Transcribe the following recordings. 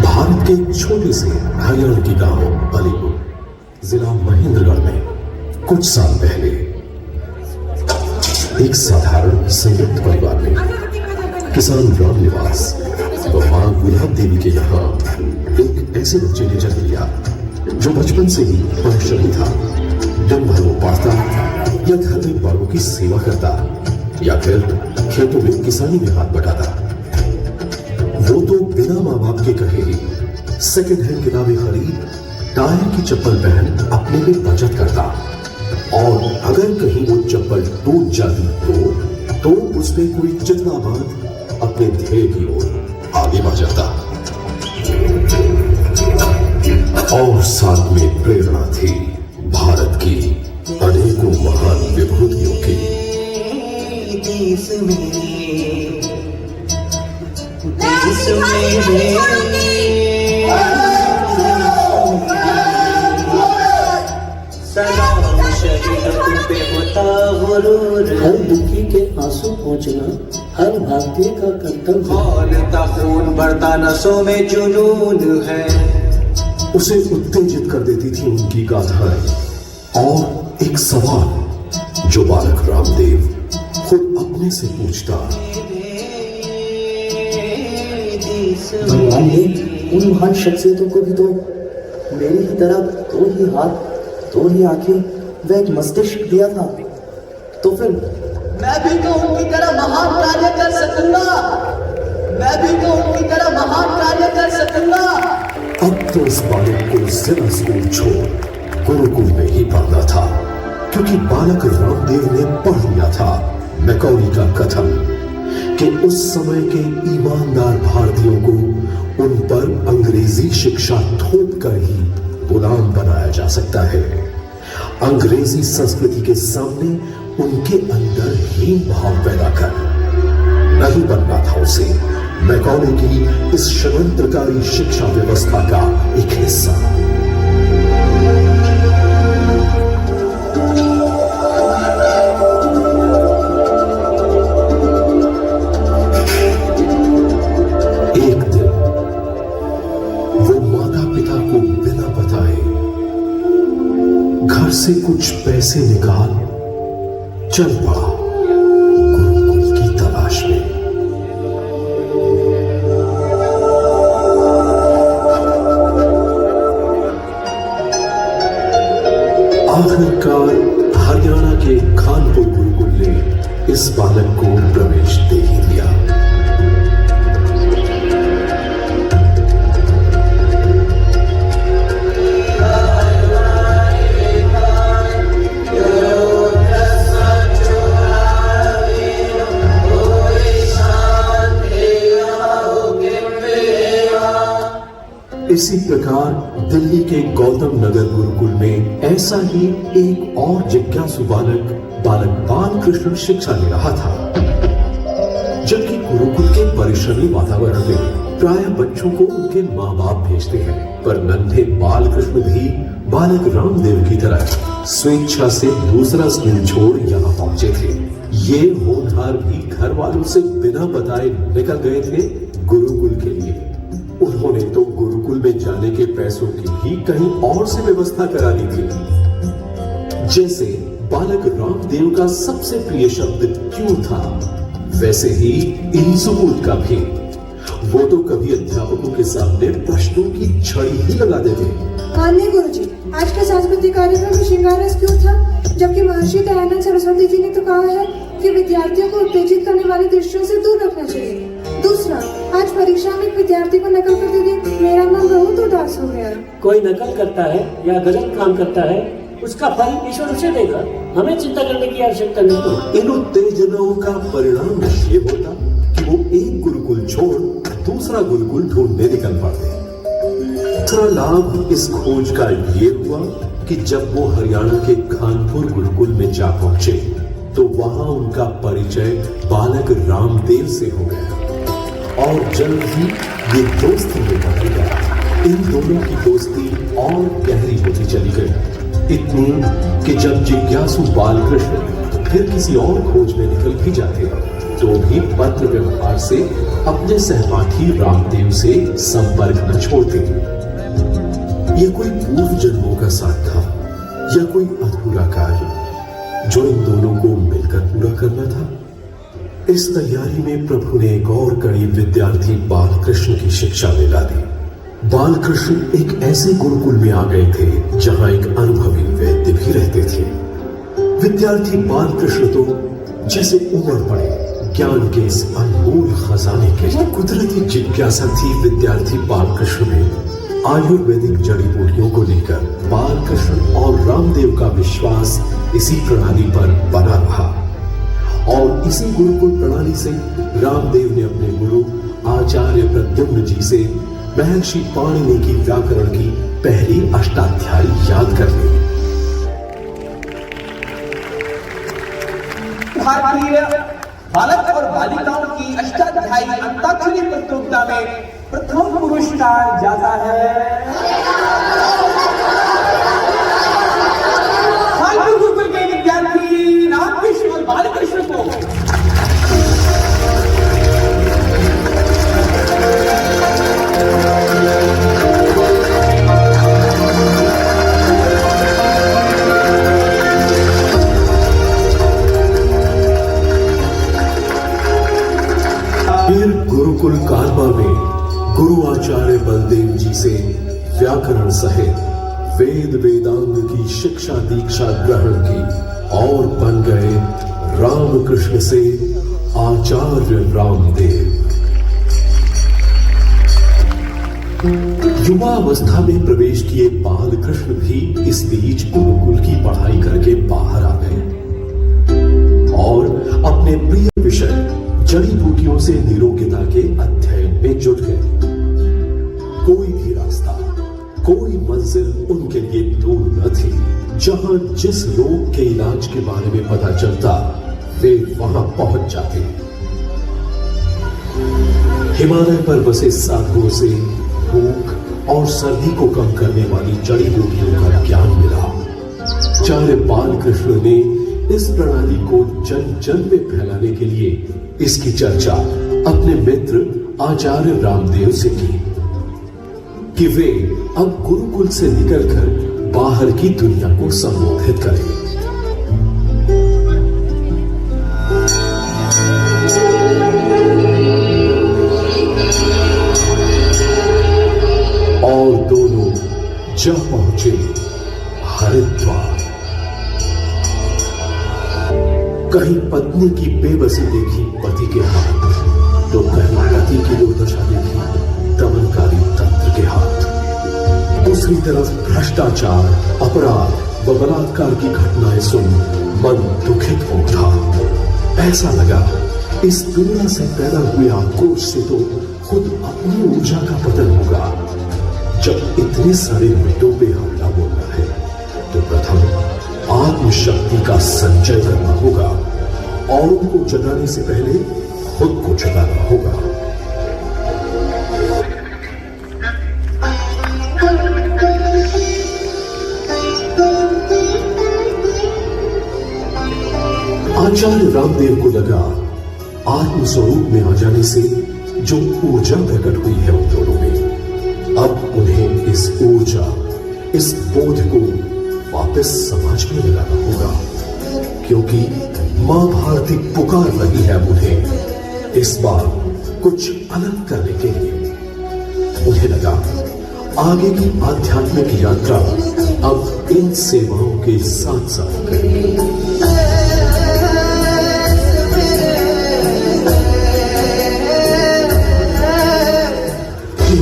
भारत के एक छोटे से हरियाणा के गांव अलीपुर, जिला महेंद्रगढ़ में कुछ साल पहले एक साधारण संयुक्त परिवार में किसान राम निवास व मां गुलाब देवी के यहाँ एक ऐसे बच्चे ने जन्म लिया जो बचपन से ही परिश्रमी था। दिन भर वो पढ़ता या घर में बड़ों की सेवा करता या फिर खेतों में किसानी में हाथ बटाता। वो तो बिना माँ बाप के कहे ही सेकंड हैंड किताबें खरीद टायर की चप्पल पहन अपने लिए बचत करता और अगर कहीं वो चप्पल टूट जाती तो उस पे कोई चितला बांध अपने ध्येय की ओर आगे बढ़ जाता। और साथ में प्रेरणा थी भारत की अनेकों महान विभूतियों की। हर दुखी के आंसू पहुंचना हर भारतीय का कर्तव्य खौलता खून बढ़ता नसों में जुनून है। उसे उत्तेजित कर देती थी उनकी गाथाएं और एक सवाल जो बालक रामदेव खुद अपने से पूछता। भगवान ने उन महान शख्सियतों को भी तो मेरी ही तरह दो ही हाथ, दो ही आंखें व एक मस्तिष्क दिया था, तो फिर मैं भी तो उनकी तरह महान कार्य कर सकूंगा। मैं भी तो उनकी तरह महान कार्य कर सकूंगा। अब तो इस बालक को जिला स्कूल छोड़ गुरुकुल में ही पढ़ना था, क्योंकि बालक रामदेव ने पढ़ लिया था मैकॉली का कथन कि उस समय के ईमानदार भारतीयों को उन पर अंग्रेजी शिक्षा थोप कर ही गुलाम बनाया जा सकता है। अंग्रेजी संस्कृति के सामने उनके अंदर हीन भाव पैदा कर नहीं बनना था उसे मैकॉले की इस षड्यंत्रकारी शिक्षा व्यवस्था का एक हिस्सा। एक दिन वो माता पिता को बिना बताए घर से कुछ पैसे निकाल चल पड़ा गुरुकुल की तलाश में। आखिरकार हरियाणा के खानपुर गुरुकुल ने इस बालक को प्रवेश दे ही दिया। इसी प्रकार दिल्ली के गौतम नगर गुरुकुल में ऐसा ही एक और जिज्ञासु बालक बाल कृष्ण शिक्षा ले रहा था। जबकि गुरुकुल के परिश्रमी वातावरण में प्राय बच्चों को उनके माँ बाप भेजते हैं, पर नन्हे बाल कृष्ण भी बालक रामदेव की तरह स्वेच्छा से दूसरा स्कूल छोड़ यहाँ पहुंचे थे। ये होनहार भी घर वालों से बिना बताए निकल गए थे गुरुकुल के लिए। उन्होंने तो गुरुकुल में जाने के पैसों की भी कहीं और से व्यवस्था करा दी थी। जैसे बालक रामदेव का सबसे प्रिय शब्द क्यों था, वैसे ही इंसुबूत का भी। वो तो कभी अध्यापकों के सामने प्रश्नों की छड़ी ही लगा देते। माननीय गुरुजी, आज का सांस्कृतिक कार्यक्रम में श्रृंगार रस क्यों था, जबकि महर्षि दयानंद सरस्वती जी ने तो कहा है कि विद्यार्थियों को उत्तेजित करने वाले दृश्यों से दूर रखना चाहिए। दूसरा, आज परीक्षा में एक विद्यार्थी को नकल करते देख मेरा मन बहुत उदास हो गया। कोई नकल करता है या गलत काम करता है, उसका फल ईश्वर उसे देगा। हमें चिंता करने की आवश्यकता नहीं। इन उत्तेजनाओं का परिणाम ये होता कि वो एक गुरुकुल छोड़ दूसरा गुरुकुल ढूंढने निकल पड़ते। थोड़ा लाभ इस खोज का ये हुआ कि जब वो हरियाणा के खानपुर गुरुकुल में जा पहुंचे तो वहां उनका परिचय बालक रामदेव से हो गया और जल्द ही ये दोस्ती में बदल गया। इन दोनों की दोस्ती और गहरी होती चली गई, इतनी कि जब जिज्ञासु बालकृष्ण फिर किसी और खोज में निकल भी जाते तो भी पत्र व्यवहार से अपने सहपाठी रामदेव से संपर्क न छोड़ते। यह कोई पूर्व जन्मों का साथ था या कोई अधूरा कार्य जो इन दोनों को मिलकर पूरा करना था। इस तैयारी में प्रभु ने एक और कड़ी विद्यार्थी बालकृष्ण की शिक्षा में ला दी। बालकृष्ण एक ऐसे गुरुकुल में आ गए थे जहां एक अनुभवी वैद्य भी रहते थे। विद्यार्थी बालकृष्ण तो जैसे उमड़ पड़े ज्ञान के इस अनमोल खजाने के। कुदरती जिज्ञासा थी विद्यार्थी बालकृष्ण में। आयुर्वेदिक जड़ी बूटियों को लेकर बालकृष्ण और रामदेव का विश्वास इसी प्रणाली पर बना रहा और इसी गुरुकुल प्रणाली से रामदेव ने अपने गुरु आचार्य प्रद्युम्न जी से महर्षि पाणिनि की व्याकरण की पहली अष्टाध्यायी याद कर ली। भारतीय बालक और बालिकाओं की अष्टाध्यायी अंताक्षरी प्रतियोगिता में प्रथम पुरस्कार जाता है खानपुर गुरुकुल के विद्यार्थी रामकृष्ण और बालकृष्ण को। फिर गुरुकुल कालवा में गुरु आचार्य बलदेव जी से व्याकरण सहित वेद वेदांग की शिक्षा दीक्षा ग्रहण की और बन गए रामकृष्ण से आचार्य रामदेव। युवा अवस्था में प्रवेश किए बालकृष्ण भी इस बीच गुरुकुल की पढ़ाई करके बाहर आ गए और अपने प्रिय विषय जड़ी बूटियों से निरोगिता के अध्ययन में जुट गए। कोई भी रास्ता, कोई मंजिल उनके लिए दूर न थी। जहां जिस रोग के इलाज के बारे में पता चलता वे वहां पहुंच जाते। हिमालय पर बसे साधुओं से भूख और सर्दी को कम करने वाली जड़ी बूटियों का ज्ञान मिला। आचार्य बालकृष्ण ने इस प्रणाली को जन जन में फैलाने के लिए इसकी चर्चा अपने मित्र आचार्य रामदेव से की कि वे अब गुरुकुल से निकलकर बाहर की दुनिया को संबोधित करें। और दोनों जा पहुंचे हरिद्वार। कहीं पत्नी की बेबसी देखी पति के हाथ, तो कहीं पति की दुर्दशा देखी दमनकारी तंत्र के हाथ। दूसरी तरफ भ्रष्टाचार, अपराध व बलात्कार की घटनाएं सुन मन दुखित हो उठा। ऐसा लगा इस दुनिया से पैदा हुए आक्रोश से तो खुद अपनी ऊर्जा का पतन होगा। जब इतने सारे मुद्दों पे हमला बोलना है तो प्रथम आत्मशक्ति का संचय करना होगा और उनको जगाने से पहले खुद को जगाना होगा। आचार्य रामदेव को लगा आत्म स्वरूप में आ जाने से जो ऊर्जा प्रकट हुई है उन दोनों में, अब उन्हें इस ऊर्जा, इस बोध को वापस समाज में लगाना होगा, क्योंकि मां भारती पुकार लगी है उन्हें इस बार कुछ अलग करने के लिए। उन्हें लगा आगे की आध्यात्मिक यात्रा अब इन सेवाओं के साथ साथ करेगी।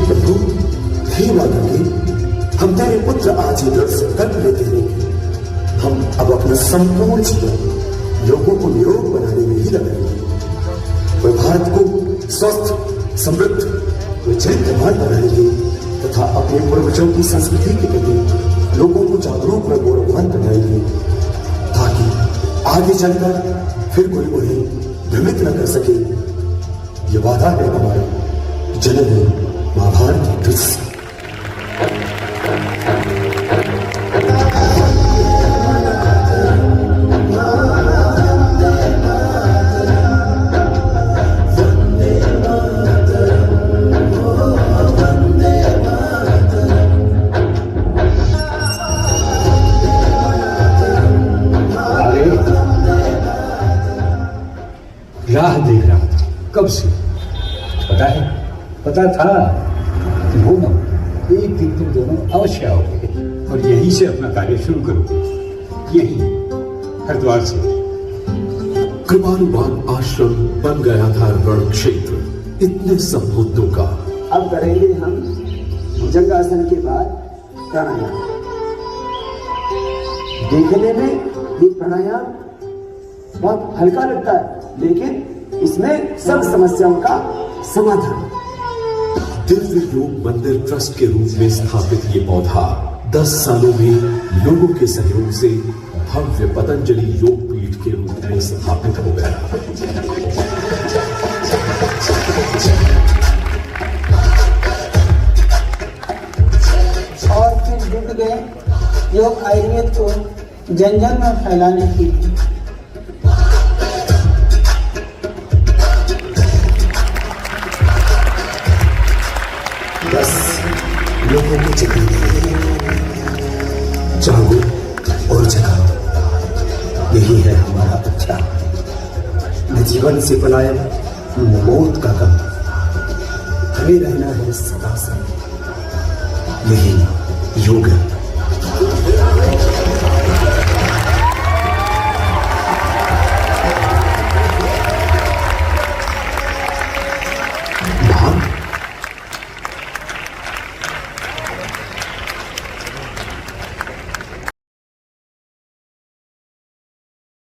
प्रभु, हे माता की, हम तेरे पुत्र आज ही संकल्प लेते हैं। हम अब अपना संपूर्ण जीवन लोगों को निरोग बनाने में ही लगाएंगे। वह भारत को स्वस्थ, समृद्ध व चरित्रवान बनाएंगे तथा अपने पूर्वजों की संस्कृति के प्रति लोगों को जागरूक व गौरवान्वित बनाएंगे, ताकि आगे चलकर फिर कोई उन्हें भ्रमित न कर सके। ये वादा है हमारा जननी मां भारती तुझसे। पता था तुम हो ना, एक दिन तुम दोनों अवश्य आओगे और यहीं से अपना कार्य शुरू करोगे, यहीं हरिद्वार से। कृपालुबाग आश्रम बन गया था रण क्षेत्र इतने सब मुद्दों का। अब करेंगे हम भुजंगासन के बाद प्राणायाम। देखने में ये प्राणायाम बहुत हल्का लगता है, लेकिन इसमें सब समस्याओं का समाधान। दिव्य योग मंदिर ट्रस्ट के रूप में स्थापित ये पौधा 10 सालों में लोगों के सहयोग से भव्य पतंजलि योग पीठ के रूप में स्थापित हो गया। और फिर जुट गए योग आयुर्वेद को जन जन में फैलाने के लिए। बस लोगों को जगाने, जागो और जगाओ, यही है हमारा अच्छा। न जीवन से पलायन, न मौत का गम, हमें रहना है सदा से, यही योग है।